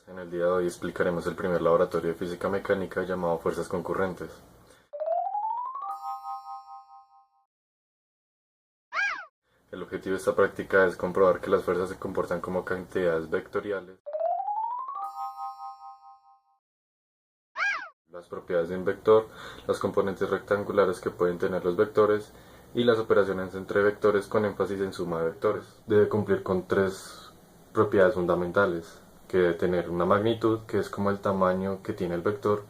En el día de hoy explicaremos el primer laboratorio de física mecánica llamado fuerzas concurrentes. El objetivo de esta práctica es comprobar que las fuerzas se comportan como cantidades vectoriales. Las propiedades de un vector, los componentes rectangulares que pueden tener los vectores y las operaciones entre vectores con énfasis en suma de vectores. Debe cumplir con tres propiedades fundamentales, que debe tener una magnitud, que es como el tamaño que tiene el vector,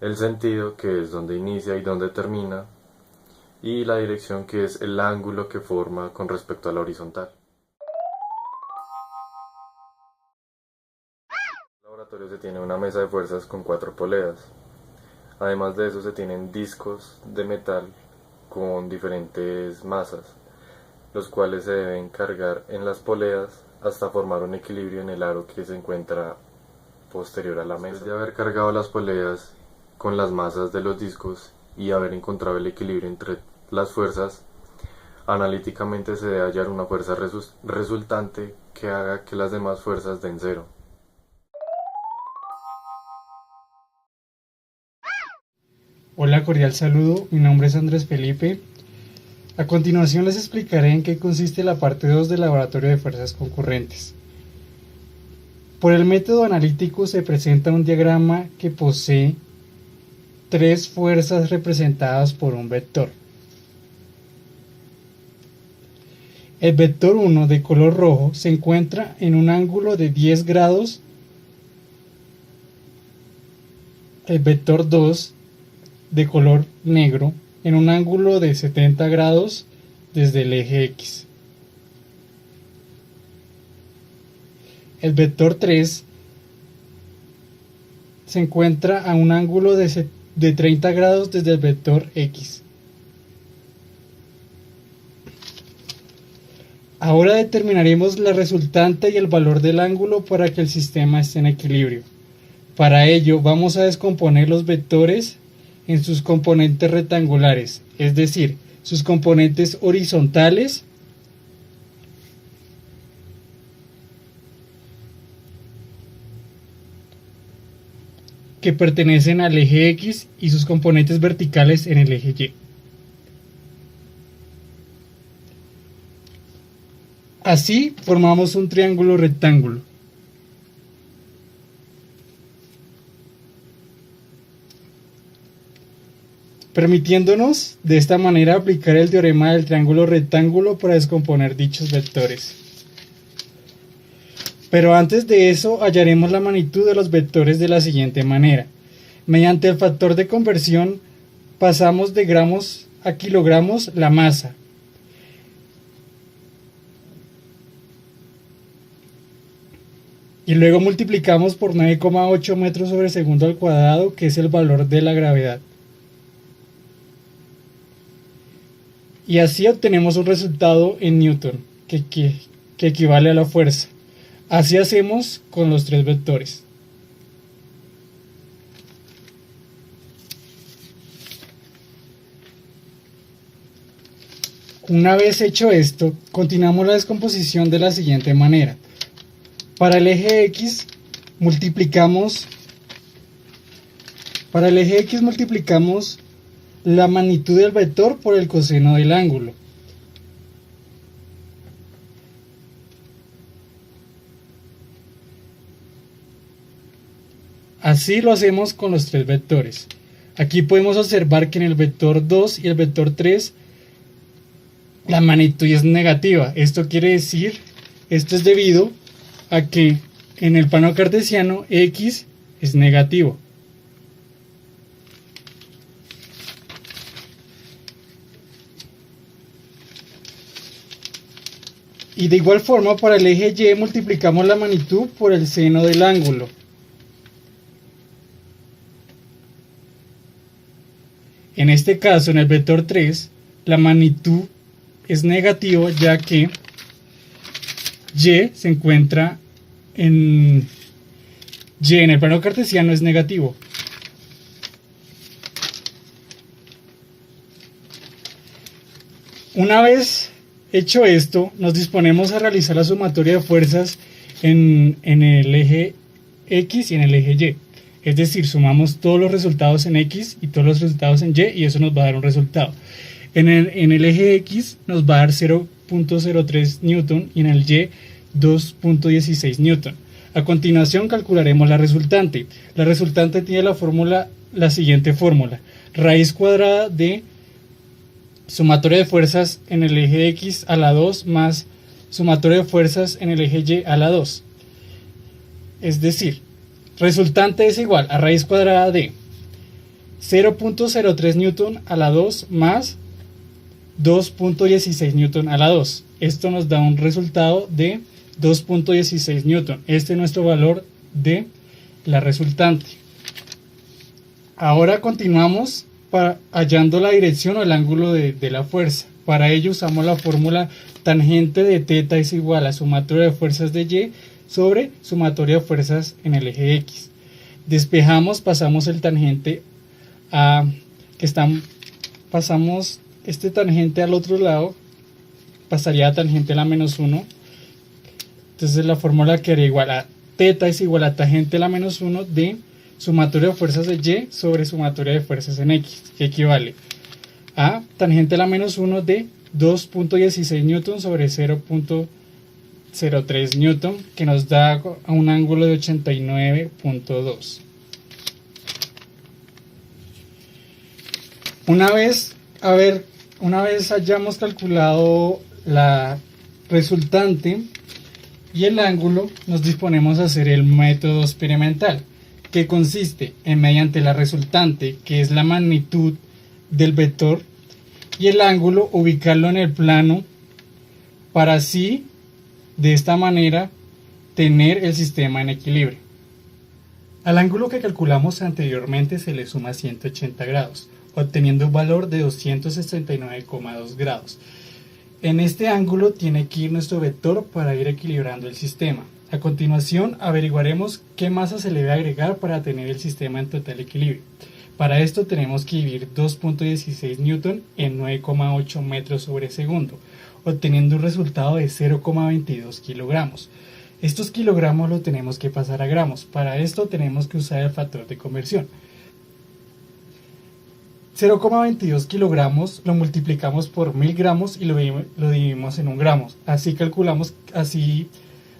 el sentido, que es donde inicia y donde termina, y la dirección, que es el ángulo que forma con respecto a la horizontal. En el laboratorio se tiene una mesa de fuerzas con 4 poleas. Además de eso se tienen discos de metal con diferentes masas, los cuales se deben cargar en las poleas hasta formar un equilibrio en el aro que se encuentra posterior a la mesa. Después de haber cargado las poleas con las masas de los discos y haber encontrado el equilibrio entre las fuerzas, analíticamente se debe hallar una fuerza resultante que haga que las demás fuerzas den cero. Hola, cordial saludo, mi nombre es Andrés Felipe. A continuación les explicaré en qué consiste la parte 2 del laboratorio de fuerzas concurrentes. Por el método analítico se presenta un diagrama que posee 3 fuerzas representadas por un vector. El vector 1 de color rojo se encuentra en un ángulo de 10 grados. El vector 2 de color negro en un ángulo de 70 grados desde el eje X. El vector 3 se encuentra a un ángulo de 30 grados desde el vector X. Ahora determinaremos la resultante y el valor del ángulo para que el sistema esté en equilibrio. Para ello vamos a descomponer los vectores en sus componentes rectangulares, es decir, sus componentes horizontales que pertenecen al eje X y sus componentes verticales en el eje Y. Así formamos un triángulo rectángulo. Permitiéndonos de esta manera aplicar el teorema del triángulo rectángulo para descomponer dichos vectores. Pero antes de eso hallaremos la magnitud de los vectores de la siguiente manera. Mediante el factor de conversión pasamos de gramos a kilogramos la masa. Y luego multiplicamos por 9,8 metros sobre segundo al cuadrado, que es el valor de la gravedad. Y así obtenemos un resultado en Newton, que equivale a la fuerza. Así hacemos con los 3 vectores. Una vez hecho esto, continuamos la descomposición de la siguiente manera. Para el eje X multiplicamos la magnitud del vector por el coseno del ángulo. Así lo hacemos con los 3 vectores. Aquí podemos observar que en el vector 2 y el vector 3 la magnitud es negativa. Esto es debido a que en el plano cartesiano X es negativo. Y de igual forma para el eje Y multiplicamos la magnitud por el seno del ángulo. En este caso, en el vector 3, la magnitud es negativa, ya que Y se encuentra en el plano cartesiano es negativo. Una vez hecho esto, nos disponemos a realizar la sumatoria de fuerzas en el eje X y en el eje Y. Es decir, sumamos todos los resultados en X y todos los resultados en Y y eso nos va a dar un resultado. En el eje X nos va a dar 0.03 newton y en el Y 2.16 newton. A continuación calcularemos la resultante. La resultante tiene la siguiente fórmula: raíz cuadrada de sumatoria de fuerzas en el eje X a la 2 más sumatoria de fuerzas en el eje Y a la 2. Es decir, resultante es igual a raíz cuadrada de 0.03 newton a la 2 más 2.16 newton a la 2. Esto nos da un resultado de 2.16 newton. Este es nuestro valor de la resultante. Ahora continuamos hallando la dirección o el ángulo de la fuerza. Para ello usamos la fórmula tangente de θ es igual a sumatoria de fuerzas de Y sobre sumatoria de fuerzas en el eje X. Despejamos, pasamos el tangente pasamos este tangente al otro lado, pasaría a tangente a la menos 1. Entonces la fórmula quedaría igual a θ es igual a tangente a la menos 1 de sumatoria de fuerzas de Y sobre sumatoria de fuerzas en X, que equivale a tangente a la menos 1 de 2.16 newton sobre 0.03 newton, que nos da un ángulo de 89.2. Una vez hayamos calculado la resultante y el ángulo, nos disponemos a hacer el método experimental, que consiste en, mediante la resultante, que es la magnitud del vector, y el ángulo, ubicarlo en el plano para así, de esta manera, tener el sistema en equilibrio. Al ángulo que calculamos anteriormente se le suma 180 grados, obteniendo un valor de 269,2 grados. En este ángulo tiene que ir nuestro vector para ir equilibrando el sistema. A continuación averiguaremos qué masa se le debe agregar para tener el sistema en total equilibrio. Para esto tenemos que dividir 2.16 newton en 9,8 metros sobre segundo, obteniendo un resultado de 0,22 kilogramos. Estos kilogramos lo tenemos que pasar a gramos. Para esto tenemos que usar el factor de conversión. 0,22 kilogramos lo multiplicamos por 1000 gramos y lo dividimos en 1 gramo.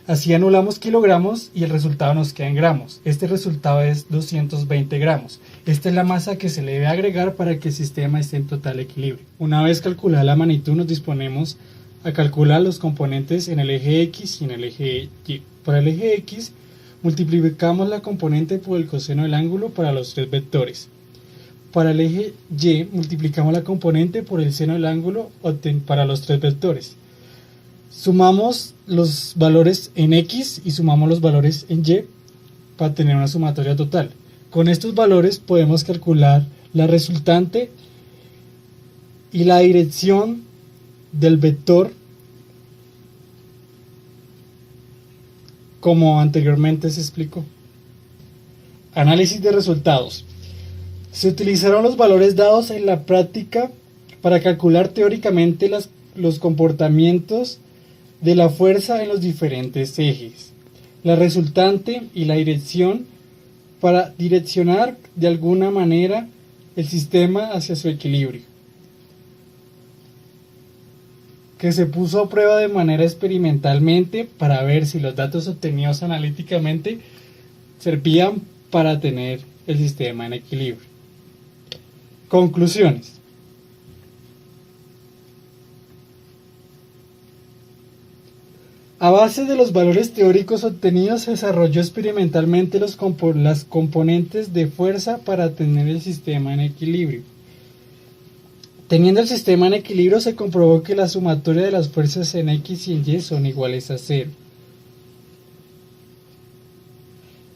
Así anulamos kilogramos y el resultado nos queda en gramos. Este resultado es 220 gramos. Esta es la masa que se le debe agregar para que el sistema esté en total equilibrio. Una vez calculada la magnitud, nos disponemos a calcular los componentes en el eje X y en el eje Y. Para el eje X, multiplicamos la componente por el coseno del ángulo para los tres vectores. Para el eje Y, multiplicamos la componente por el seno del ángulo para los tres vectores. Sumamos los valores en X y sumamos los valores en Y para tener una sumatoria total. Con estos valores podemos calcular la resultante y la dirección del vector, como anteriormente se explicó. Análisis de resultados. Se utilizaron los valores dados en la práctica para calcular teóricamente los comportamientos de la fuerza en los diferentes ejes, la resultante y la dirección para direccionar de alguna manera el sistema hacia su equilibrio, que se puso a prueba de manera experimentalmente para ver si los datos obtenidos analíticamente servían para tener el sistema en equilibrio. Conclusiones. A base de los valores teóricos obtenidos, se desarrolló experimentalmente las componentes de fuerza para tener el sistema en equilibrio. Teniendo el sistema en equilibrio, se comprobó que la sumatoria de las fuerzas en X y en Y son iguales a 0.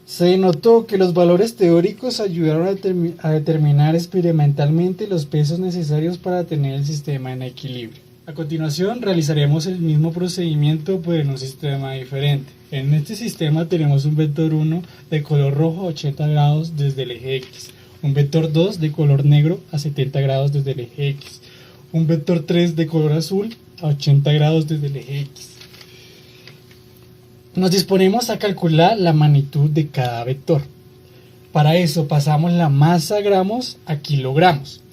Se notó que los valores teóricos ayudaron a determinar experimentalmente los pesos necesarios para tener el sistema en equilibrio. A continuación realizaremos el mismo procedimiento pero en un sistema diferente. En este sistema tenemos un vector 1 de color rojo a 80 grados desde el eje X, un vector 2 de color negro a 70 grados desde el eje X, un vector 3 de color azul a 80 grados desde el eje X. Nos disponemos a calcular la magnitud de cada vector. Para eso pasamos la masa gramos a kilogramos.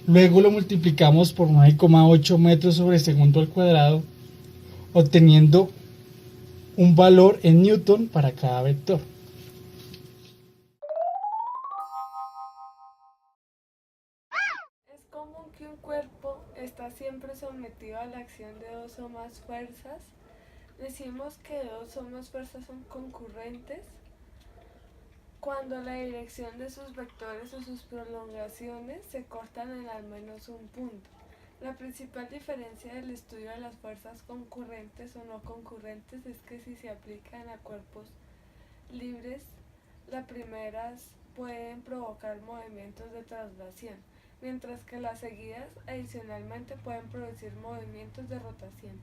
Luego lo multiplicamos por 9,8 metros sobre segundo al cuadrado, obteniendo un valor en newton para cada vector. Es común que un cuerpo está siempre sometido a la acción de dos o más fuerzas. Decimos que dos o más fuerzas son concurrentes cuando la dirección de sus vectores o sus prolongaciones se cortan en al menos un punto. La principal diferencia del estudio de las fuerzas concurrentes o no concurrentes es que si se aplican a cuerpos libres, las primeras pueden provocar movimientos de traslación, mientras que las seguidas adicionalmente pueden producir movimientos de rotación.